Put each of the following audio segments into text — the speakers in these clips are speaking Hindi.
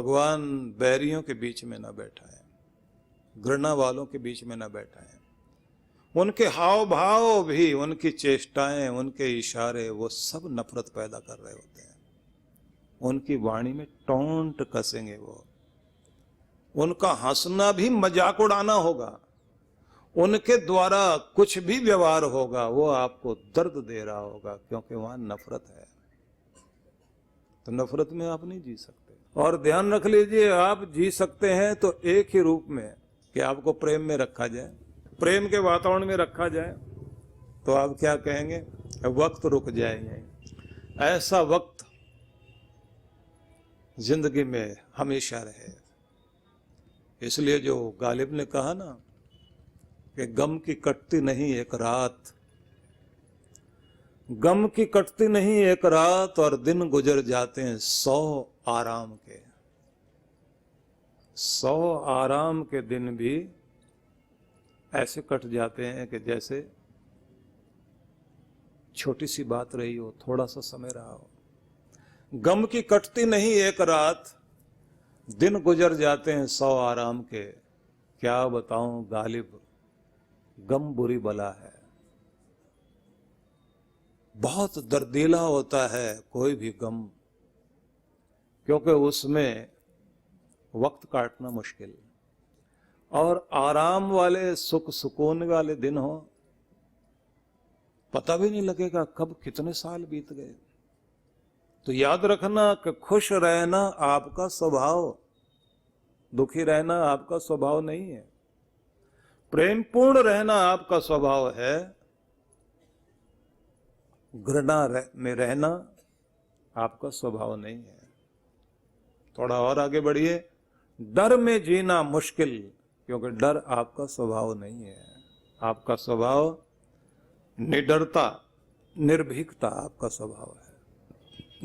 भगवान बैरियों के बीच में ना बैठा है, घृणा वालों के बीच में ना बैठा है। उनके हाव भाव भी, उनकी चेष्टाएं, उनके इशारे, वो सब नफरत पैदा कर रहे होते हैं। उनकी वाणी में टोंट कसेंगे वो। उनका हंसना भी मजाक उड़ाना होगा। उनके द्वारा कुछ भी व्यवहार होगा वो आपको दर्द दे रहा होगा, क्योंकि वहां नफरत है। तो नफरत में आप नहीं जी सकते। और ध्यान रख लीजिए, आप जी सकते हैं तो एक ही रूप में, कि आपको प्रेम में रखा जाए, प्रेम के वातावरण में रखा जाए। तो आप क्या कहेंगे? वक्त रुक जाएंगे। ऐसा वक्त जिंदगी में हमेशा रहे। इसलिए जो गालिब ने कहा ना कि गम की कटती नहीं एक रात, गम की कटती नहीं एक रात, और दिन गुजर जाते हैं 100 आराम के। 100 आराम के दिन भी ऐसे कट जाते हैं कि जैसे छोटी सी बात रही हो, थोड़ा सा समय रहा हो। गम की कटती नहीं एक रात, दिन गुजर जाते हैं 100 आराम के। क्या बताऊं गालिब, गम बुरी बला है। बहुत दर्दीला होता है कोई भी गम, क्योंकि उसमें वक्त काटना मुश्किल। और आराम वाले, सुख सुकून वाले दिन हो, पता भी नहीं लगेगा कब कितने साल बीत गए। तो याद रखना कि खुश रहना आपका स्वभाव, दुखी रहना आपका स्वभाव नहीं है। प्रेमपूर्ण रहना आपका स्वभाव है, घृणा में रहना आपका स्वभाव नहीं है। थोड़ा और आगे बढ़िए। डर में जीना मुश्किल, क्योंकि डर आपका स्वभाव नहीं है। आपका स्वभाव निडरता, निर्भीकता आपका स्वभाव है।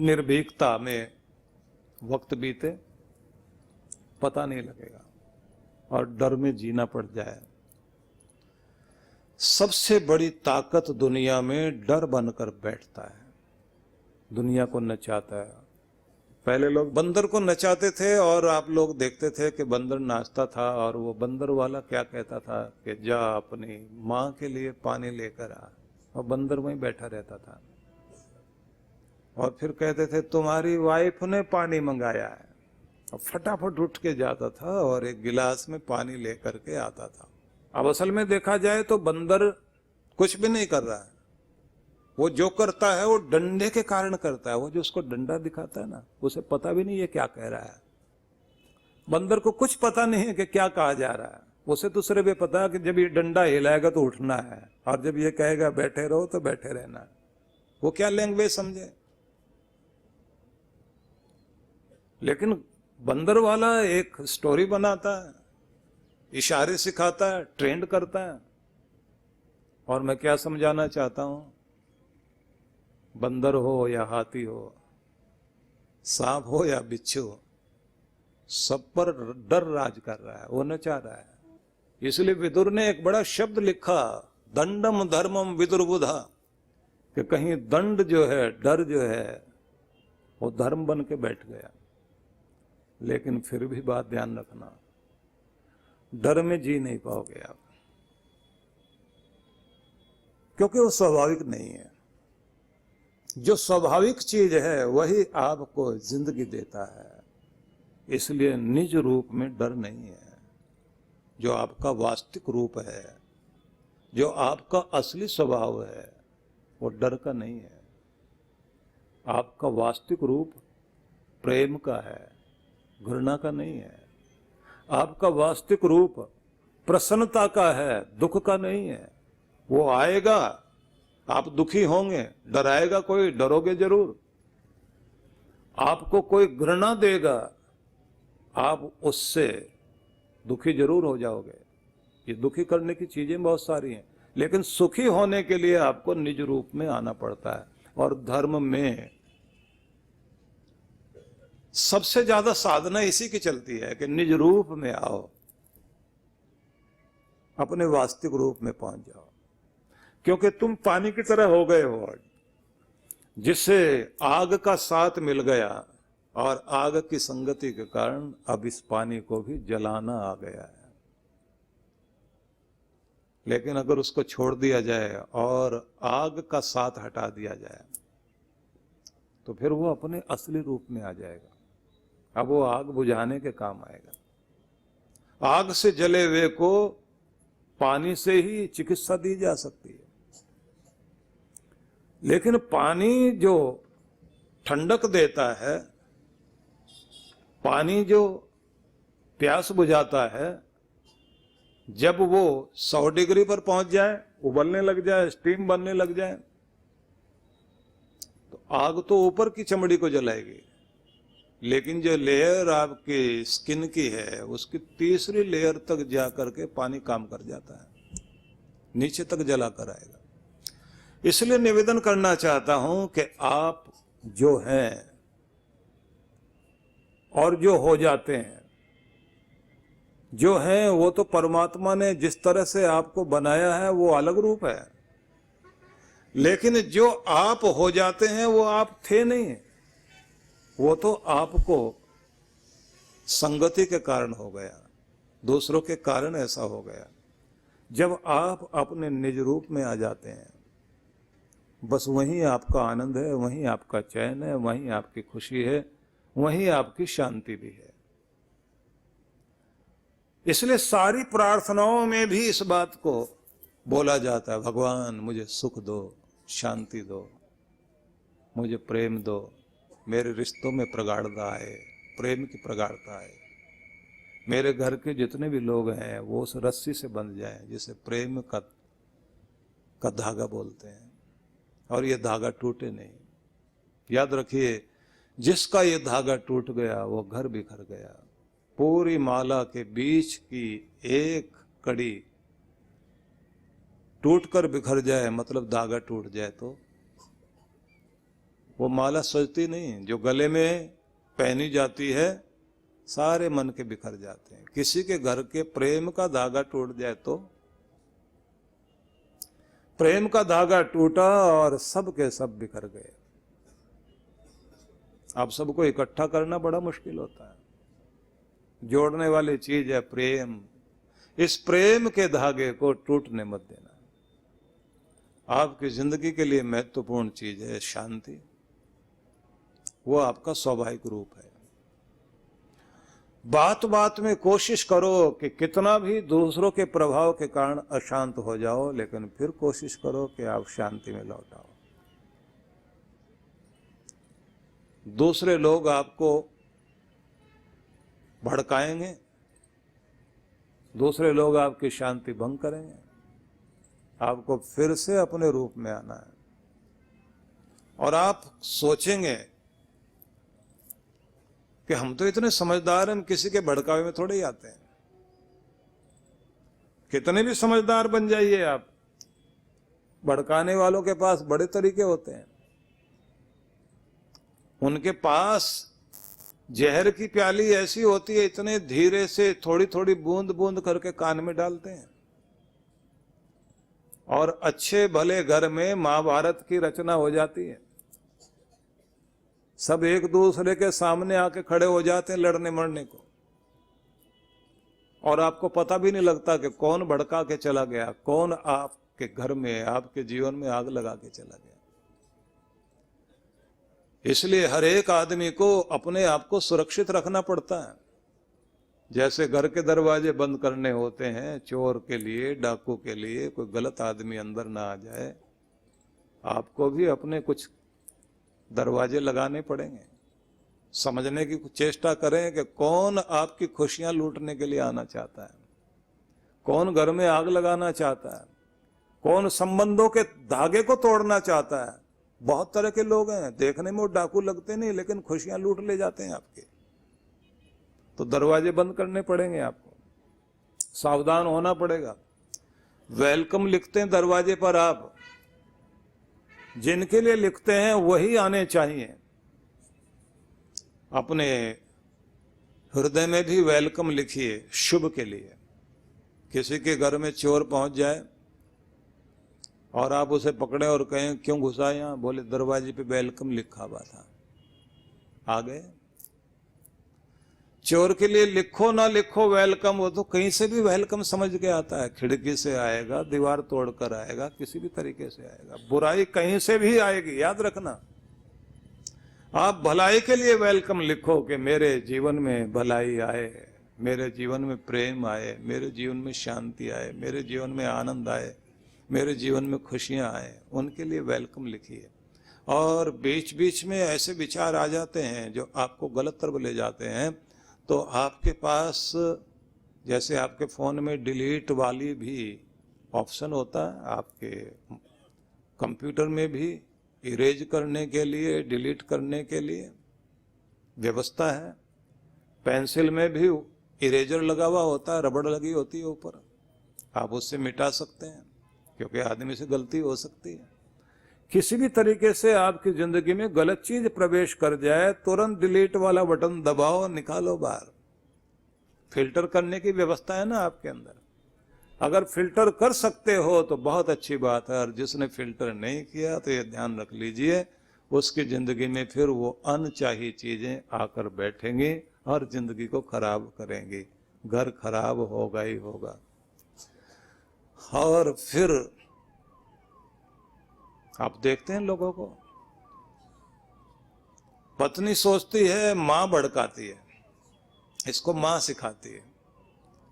निर्भीकता में वक्त बीते पता नहीं लगेगा, और डर में जीना पड़ जाए। सबसे बड़ी ताकत दुनिया में डर बनकर बैठता है, दुनिया को नचाता है। पहले लोग बंदर को नचाते थे और आप लोग देखते थे कि बंदर नाचता था, और वो बंदर वाला क्या कहता था कि जा अपनी माँ के लिए पानी लेकर आ, और बंदर वहीं बैठा रहता था। और फिर कहते थे तुम्हारी वाइफ ने पानी मंगाया है, और फटाफट उठ के जाता था और एक गिलास में पानी लेकर के आता था। अब असल में देखा जाए तो बंदर कुछ भी नहीं कर रहा है। वो जो करता है वो डंडे के कारण करता है। वो जो उसको डंडा दिखाता है ना, उसे पता भी नहीं है क्या कह रहा है। बंदर को कुछ पता नहीं है कि क्या कहा जा रहा है। उसे तो सिर्फ ये पता है कि जब ये डंडा हिलाएगा तो उठना है, और जब ये कहेगा बैठे रहो तो बैठे रहना है। वो क्या लैंग्वेज समझे। लेकिन बंदर वाला एक स्टोरी बनाता है, इशारे सिखाता है, ट्रेंड करता है। और मैं क्या समझाना चाहता हूं, बंदर हो या हाथी हो, सांप हो या बिच्छू, सब पर डर राज कर रहा है, वो नचा रहा है। इसलिए विदुर ने एक बड़ा शब्द लिखा, दंडम धर्मम विदुर्बुधा, कि कहीं दंड जो है, डर जो है, वो धर्म बन के बैठ गया। लेकिन फिर भी बात ध्यान रखना, डर में जी नहीं पाओगे आप, क्योंकि वो स्वाभाविक नहीं है। जो स्वाभाविक चीज है वही आपको जिंदगी देता है। इसलिए निज रूप में डर नहीं है। जो आपका वास्तविक रूप है, जो आपका असली स्वभाव है, वो डर का नहीं है। आपका वास्तविक रूप प्रेम का है, घृणा का नहीं है। आपका वास्तविक रूप प्रसन्नता का है, दुख का नहीं है। वो आएगा, आप दुखी होंगे, डराएगा कोई, डरोगे जरूर। आपको कोई घृणा देगा, आप उससे दुखी जरूर हो जाओगे। ये दुखी करने की चीजें बहुत सारी हैं, लेकिन सुखी होने के लिए आपको निज रूप में आना पड़ता है। और धर्म में सबसे ज्यादा साधना इसी की चलती है कि निज रूप में आओ, अपने वास्तविक रूप में पहुंच जाओ। क्योंकि तुम पानी की तरह हो गए हो, जिससे आग का साथ मिल गया और आग की संगति के कारण अब इस पानी को भी जलाना आ गया है। लेकिन अगर उसको छोड़ दिया जाए और आग का साथ हटा दिया जाए तो फिर वो अपने असली रूप में आ जाएगा। अब वो आग बुझाने के काम आएगा। आग से जले हुए को पानी से ही चिकित्सा दी जा सकती है, लेकिन पानी जो ठंडक देता है, पानी जो प्यास बुझाता है, जब वो 100 डिग्री पर पहुंच जाए, उबलने लग जाए, स्टीम बनने लग जाए, तो आग तो ऊपर की चमड़ी को जलाएगी, लेकिन जो लेयर आपकी स्किन की है उसकी तीसरी लेयर तक जा करके पानी काम कर जाता है, नीचे तक जला कर आएगा। इसलिए निवेदन करना चाहता हूं कि आप जो हैं और जो हो जाते हैं, जो हैं वो तो परमात्मा ने जिस तरह से आपको बनाया है वो अलग रूप है, लेकिन जो आप हो जाते हैं वो आप थे नहीं, वो तो आपको संगति के कारण हो गया, दूसरों के कारण ऐसा हो गया। जब आप अपने निज रूप में आ जाते हैं, बस वहीं आपका आनंद है, वहीं आपका चैन है, वहीं आपकी खुशी है, वहीं आपकी शांति भी है। इसलिए सारी प्रार्थनाओं में भी इस बात को बोला जाता है, भगवान मुझे सुख दो, शांति दो, मुझे प्रेम दो, मेरे रिश्तों में प्रगाढ़ता आए, प्रेम की प्रगाढ़ता आए, मेरे घर के जितने भी लोग हैं वो उस रस्सी से बंध जाएं जिसे प्रेम का धागा बोलते हैं, और ये धागा टूटे नहीं। याद रखिए, जिसका ये धागा टूट गया वो घर बिखर गया। पूरी माला के बीच की एक कड़ी टूटकर बिखर जाए, मतलब धागा टूट जाए, तो वो माला सजती नहीं। जो गले में पहनी जाती है सारे मन के बिखर जाते हैं। किसी के घर के प्रेम का धागा टूट जाए तो प्रेम का धागा टूटा और सब के सब बिखर गए। अब सबको इकट्ठा करना बड़ा मुश्किल होता है। जोड़ने वाली चीज है प्रेम। इस प्रेम के धागे को टूटने मत देना। आपकी जिंदगी के लिए महत्वपूर्ण चीज है शांति, वो आपका स्वाभाविक रूप है। बात बात में कोशिश करो कि कितना भी दूसरों के प्रभाव के कारण अशांत हो जाओ, लेकिन फिर कोशिश करो कि आप शांति में लौट आओ। दूसरे लोग आपको भड़काएंगे, दूसरे लोग आपकी शांति भंग करेंगे। आपको फिर से अपने रूप में आना है। और आप सोचेंगे कि हम तो इतने समझदार हैं, हम किसी के भड़कावे में थोड़े ही आते हैं। कितने भी समझदार बन जाइए आप, भड़काने वालों के पास बड़े तरीके होते हैं। उनके पास जहर की प्याली ऐसी होती है, इतने धीरे से थोड़ी थोड़ी बूंद बूंद करके कान में डालते हैं। और अच्छे भले घर में महाभारत की रचना हो जाती है। सब एक दूसरे के सामने आके खड़े हो जाते हैं लड़ने मरने को, और आपको पता भी नहीं लगता कि कौन भड़का के चला गया, कौन आपके घर में, आपके जीवन में आग लगा के चला गया। इसलिए हर एक आदमी को अपने आप को सुरक्षित रखना पड़ता है। जैसे घर के दरवाजे बंद करने होते हैं चोर के लिए, डाकू के लिए, कोई गलत आदमी अंदर ना आ जाए, आपको भी अपने कुछ दरवाजे लगाने पड़ेंगे। समझने की चेष्टा करें कि कौन आपकी खुशियां लूटने के लिए आना चाहता है, कौन घर में आग लगाना चाहता है, कौन संबंधों के धागे को तोड़ना चाहता है। बहुत तरह के लोग हैं, देखने में वो डाकू लगते नहीं, लेकिन खुशियां लूट ले जाते हैं आपके। तो दरवाजे बंद करने पड़ेंगे, आपको सावधान होना पड़ेगा। वेलकम लिखते हैं दरवाजे पर, आप जिनके लिए लिखते हैं वही आने चाहिए। अपने हृदय में भी वेलकम लिखिए शुभ के लिए। किसी के घर में चोर पहुंच जाए और आप उसे पकड़े और कहें क्यों घुसा यहां, बोले दरवाजे पे वेलकम लिखा हुआ था, आ गए, चोर के लिए लिखो ना लिखो वेलकम, वो तो कहीं से भी वेलकम समझ के आता है। खिड़की से आएगा, दीवार तोड़कर आएगा, किसी भी तरीके से आएगा। बुराई कहीं से भी आएगी, याद रखना। आप भलाई के लिए वेलकम लिखो कि मेरे जीवन में भलाई आए, मेरे जीवन में प्रेम आए, मेरे जीवन में शांति आए, मेरे जीवन में आनंद आए, मेरे जीवन में खुशियां आए, उनके लिए वेलकम लिखिए। और बीच बीच में ऐसे विचार आ जाते हैं जो आपको गलत तरफ ले जाते हैं, तो आपके पास जैसे आपके फ़ोन में डिलीट वाली भी ऑप्शन होता है, आपके कंप्यूटर में भी इरेज करने के लिए, डिलीट करने के लिए व्यवस्था है। पेंसिल में भी इरेजर लगा हुआ होता है, रबड़ लगी होती है ऊपर, आप उससे मिटा सकते हैं, क्योंकि आदमी से गलती हो सकती है। किसी भी तरीके से आपकी जिंदगी में गलत चीज प्रवेश कर जाए, तुरंत डिलीट वाला बटन दबाओ, निकालो बाहर। फिल्टर करने की व्यवस्था है ना आपके अंदर। अगर फिल्टर कर सकते हो तो बहुत अच्छी बात है, और जिसने फिल्टर नहीं किया तो ये ध्यान रख लीजिए, उसकी जिंदगी में फिर वो अनचाही चीजें आकर बैठेंगी और जिंदगी को खराब करेंगी। घर खराब होगा ही होगा। और फिर आप देखते हैं लोगों को, पत्नी सोचती है मां भड़काती है, इसको मां सिखाती है,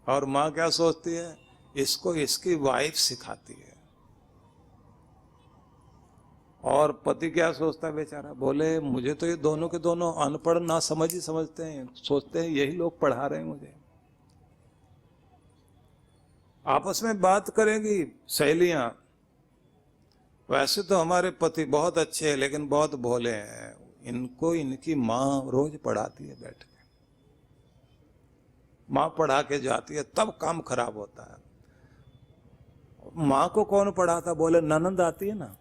और मां क्या सोचती है, इसको इसकी वाइफ सिखाती है। और पति क्या सोचता है बेचारा, बोले मुझे तो ये दोनों के दोनों अनपढ़ ना समझ ही समझते हैं, सोचते हैं यही लोग पढ़ा रहे हैं मुझे। आपस में बात करेंगी सहेलियां, वैसे तो हमारे पति बहुत अच्छे हैं लेकिन बहुत भोले हैं, इनको इनकी माँ रोज पढ़ाती है बैठ के, माँ पढ़ा के जाती है, तब काम खराब होता है। माँ को कौन पढ़ाता, बोले ननंद आती है ना,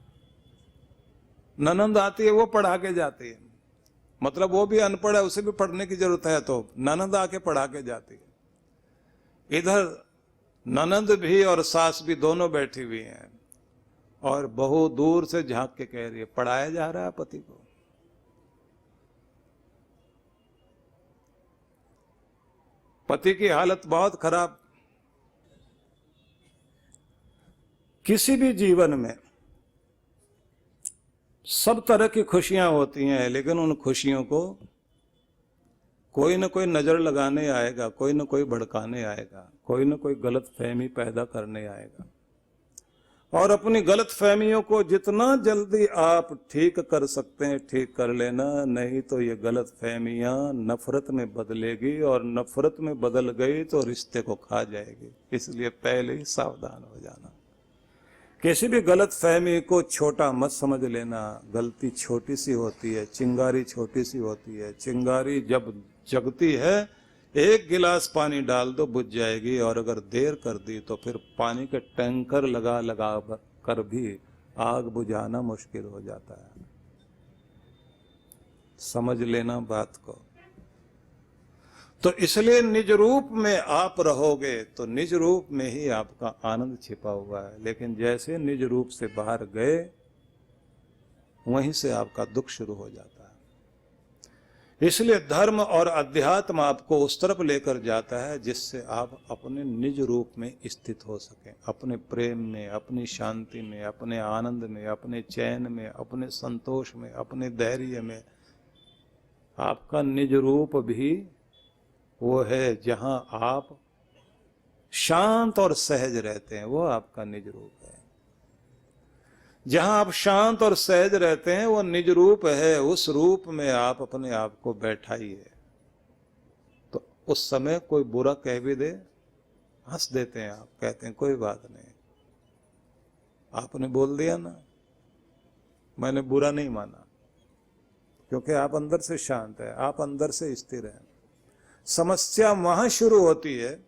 ननंद आती है, वो पढ़ा के जाती है। मतलब वो भी अनपढ़ है, उसे भी पढ़ने की जरूरत है, तो ननंद आके पढ़ा के जाती है। इधर ननंद भी और सास भी दोनों बैठी हुई हैं, और बहू दूर से झांक के कह रही है पढ़ाया जा रहा है पति को। पति की हालत बहुत खराब। किसी भी जीवन में सब तरह की खुशियां होती हैं, लेकिन उन खुशियों को कोई ना कोई नजर लगाने आएगा, कोई ना कोई भड़काने आएगा, कोई ना कोई गलत फहमी पैदा करने आएगा। और अपनी गलत फहमियों को जितना जल्दी आप ठीक कर सकते हैं ठीक कर लेना, नहीं तो ये गलत फहमियां नफरत में बदलेगी, और नफरत में बदल गई तो रिश्ते को खा जाएगी। इसलिए पहले ही सावधान हो जाना। किसी भी गलत फहमी को छोटा मत समझ लेना। गलती छोटी सी होती है, चिंगारी छोटी सी होती है। चिंगारी जब जगती है, एक गिलास पानी डाल दो बुझ जाएगी, और अगर देर कर दी तो फिर पानी के टैंकर लगा लगा कर भी आग बुझाना मुश्किल हो जाता है। समझ लेना बात को। तो इसलिए निज रूप में आप रहोगे तो निज रूप में ही आपका आनंद छिपा हुआ है, लेकिन जैसे निज रूप से बाहर गए वहीं से आपका दुख शुरू हो जाता है। इसलिए धर्म और अध्यात्म आपको उस तरफ लेकर जाता है जिससे आप अपने निज रूप में स्थित हो सकें, अपने प्रेम में, अपनी शांति में, अपने आनंद में, अपने चैन में, अपने संतोष में, अपने धैर्य में। आपका निज रूप भी वो है जहां आप शांत और सहज रहते हैं, वो आपका निज रूप है। जहां आप शांत और सहज रहते हैं वो निज रूप है। उस रूप में आप अपने आप को बैठाइए, तो उस समय कोई बुरा कह भी दे, हंस देते हैं आप, कहते हैं कोई बात नहीं, आपने बोल दिया ना, मैंने बुरा नहीं माना, क्योंकि आप अंदर से शांत है, आप अंदर से स्थिर हैं। समस्या वहां शुरू होती है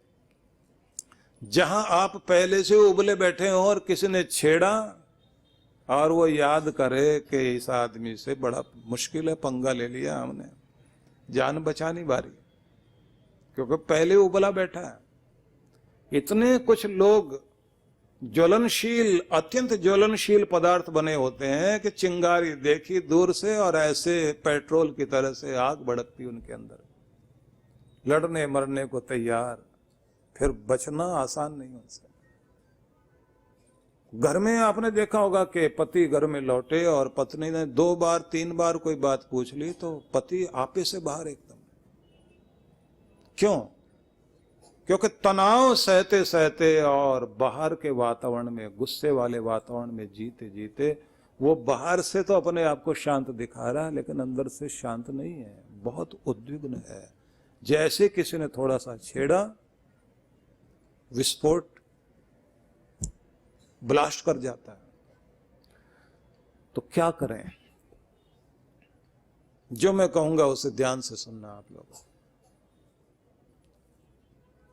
जहां आप पहले से उबले बैठे हो और किसी ने छेड़ा और वो याद करे कि इस आदमी से बड़ा मुश्किल है, पंगा ले लिया हमने, जान बचानी बारी, क्योंकि पहले उबला बैठा है। इतने कुछ लोग ज्वलनशील, अत्यंत ज्वलनशील पदार्थ बने होते हैं कि चिंगारी देखी दूर से और ऐसे पेट्रोल की तरह से आग भड़कती उनके अंदर। लड़ने मरने को तैयार, फिर बचना आसान नहीं उनसे। घर में आपने देखा होगा कि पति घर में लौटे और पत्नी ने 2 बार 3 बार कोई बात पूछ ली तो पति आपे से बाहर एकदम। क्यों? क्योंकि तनाव सहते सहते और बाहर के वातावरण में, गुस्से वाले वातावरण में जीते जीते वो बाहर से तो अपने आप को शांत दिखा रहा है, लेकिन अंदर से शांत नहीं है, बहुत उद्विग्न है। जैसे किसी ने थोड़ा सा छेड़ा, विस्फोट, ब्लास्ट कर जाता है। तो क्या करें? जो मैं कहूंगा उसे ध्यान से सुनना आप लोग।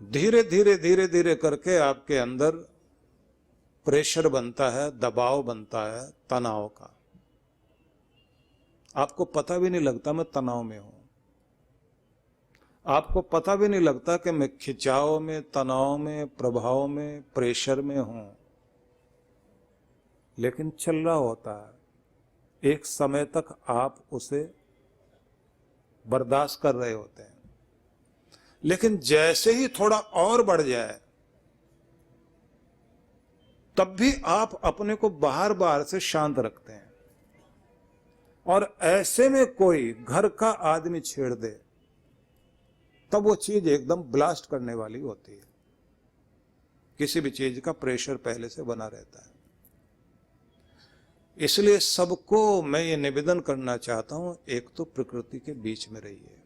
धीरे धीरे धीरे धीरे करके आपके अंदर प्रेशर बनता है, दबाव बनता है तनाव का। आपको पता भी नहीं लगता मैं तनाव में हूं, आपको पता भी नहीं लगता कि मैं खिंचाव में, तनाव में, प्रभाव में, प्रेशर में हूं, लेकिन चल रहा होता है। एक समय तक आप उसे बर्दाश्त कर रहे होते हैं, लेकिन जैसे ही थोड़ा और बढ़ जाए तब भी आप अपने को बाहर बाहर से शांत रखते हैं। और ऐसे में कोई घर का आदमी छेड़ दे तब वो चीज एकदम ब्लास्ट करने वाली होती है। किसी भी चीज का प्रेशर पहले से बना रहता है। इसलिए सबको मैं ये निवेदन करना चाहता हूं, एक तो प्रकृति के बीच में रहिए,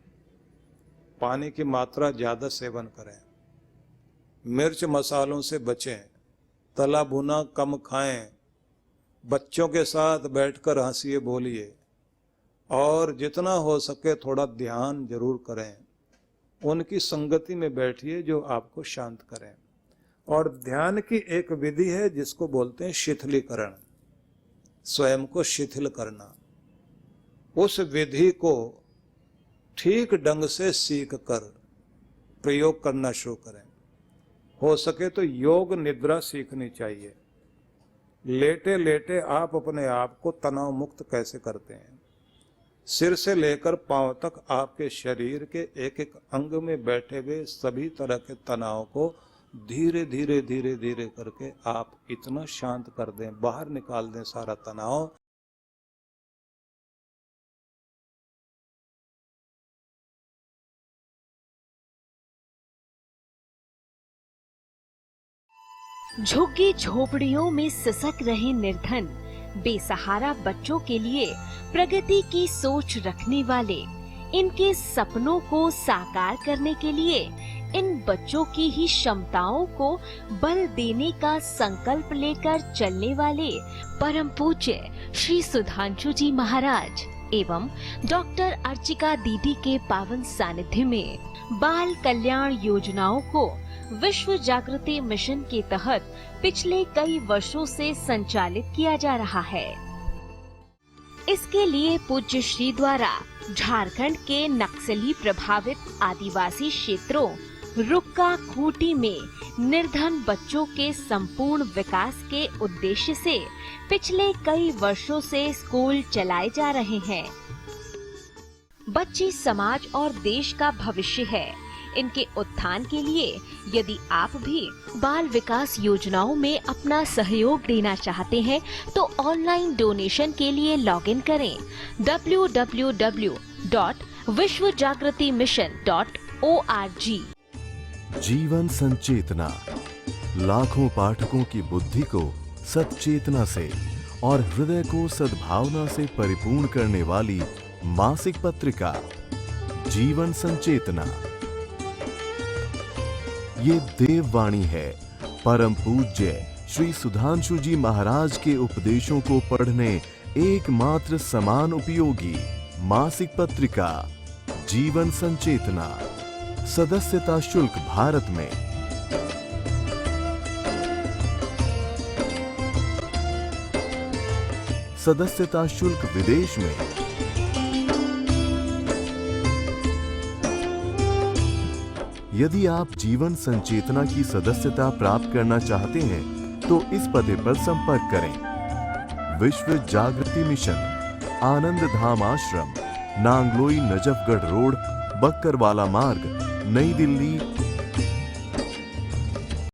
पानी की मात्रा ज्यादा सेवन करें, मिर्च मसालों से बचें, तला भुना कम खाएं, बच्चों के साथ बैठकर हंसिए बोलिए, और जितना हो सके थोड़ा ध्यान जरूर करें। उनकी संगति में बैठिए जो आपको शांत करें। और ध्यान की एक विधि है जिसको बोलते हैं शिथिलीकरण, स्वयं को शिथिल करना। उस विधि को ठीक ढंग से सीख कर प्रयोग करना शुरू करें। हो सके तो योग निद्रा सीखनी चाहिए। लेटे लेटे आप अपने आप को तनाव मुक्त कैसे करते हैं। सिर से लेकर पांव तक आपके शरीर के एक एक अंग में बैठे हुए सभी तरह के तनाव को धीरे धीरे धीरे धीरे करके आप इतना शांत कर दें, बाहर निकाल दें सारा तनाव। झुग्गी झोपड़ियों में सिसक रहे निर्धन बेसहारा बच्चों के लिए प्रगति की सोच रखने वाले, इनके सपनों को साकार करने के लिए इन बच्चों की ही क्षमताओं को बल देने का संकल्प लेकर चलने वाले परम पूज्य श्री सुधांशु जी महाराज एवं डॉक्टर अर्चिका दीदी के पावन सानिध्य में बाल कल्याण योजनाओं को विश्व जागृति मिशन के तहत पिछले कई वर्षों से संचालित किया जा रहा है। इसके लिए पूज्य श्री द्वारा झारखंड के नक्सली प्रभावित आदिवासी क्षेत्रों रुक्का खूंटी में निर्धन बच्चों के संपूर्ण विकास के उद्देश्य से पिछले कई वर्षों से स्कूल चलाए जा रहे हैं। बच्चे समाज और देश का भविष्य है। इनके उत्थान के लिए यदि आप भी बाल विकास योजनाओं में अपना सहयोग देना चाहते हैं तो ऑनलाइन डोनेशन के लिए लॉगिन करें www.vishwajagritimission.org। जीवन संचेतना लाखों पाठकों की बुद्धि को सच्चेतना से और हृदय को सद्भावना से परिपूर्ण करने वाली मासिक पत्रिका जीवन संचेतना। ये देववाणी है परम पूज्य श्री सुधांशु जी महाराज के उपदेशों को पढ़ने एकमात्र समान उपयोगी मासिक पत्रिका जीवन संचेतना। सदस्यता शुल्क भारत में सदस्यता शुल्क विदेश में। यदि आप जीवन संचेतना की सदस्यता प्राप्त करना चाहते हैं तो इस पते पर संपर्क करें। विश्व जागृति मिशन, आनंद धाम आश्रम, नांगलोई नजफगढ़ रोड, बक्करवाला मार्ग, नई दिल्ली,